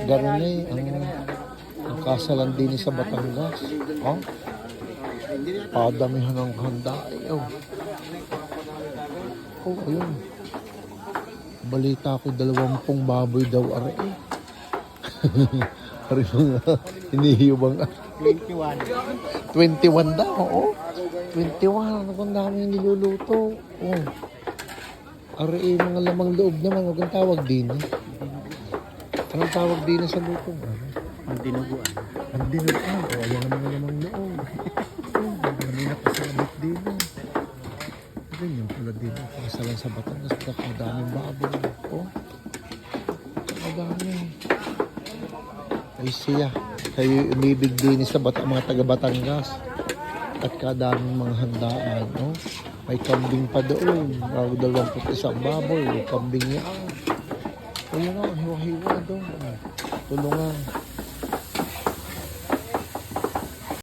Ganun eh, ang kasalan din sa Batangas. Oh, padamihan ng handa. Oh, oh, ayun. Balita ko 20 baboy daw are eh. Ari mga hinihiyubang 21. 21 daw, oo. 21, ang dami niluluto. Oh. Ari mga lamang loob naman, huwag ang tawag din eh. Anong tawag din sa luto? Ang dinuguan. Ang dinuguan. O, ayan ang mga lamang loob. Oh, marami na pasalamit din eh. Ito yung pala din eh. Kasalan sa Batangas, kakadaming baboy. Oh, kakadami. Ay siya. Kayo umibig din sa mga taga Batangas. At kadaming mga handaan. No? May kambing pa doon. Bago 21 baboy. Kambing yan. Ayun na, hiwa-hiwa doon. Tulungan.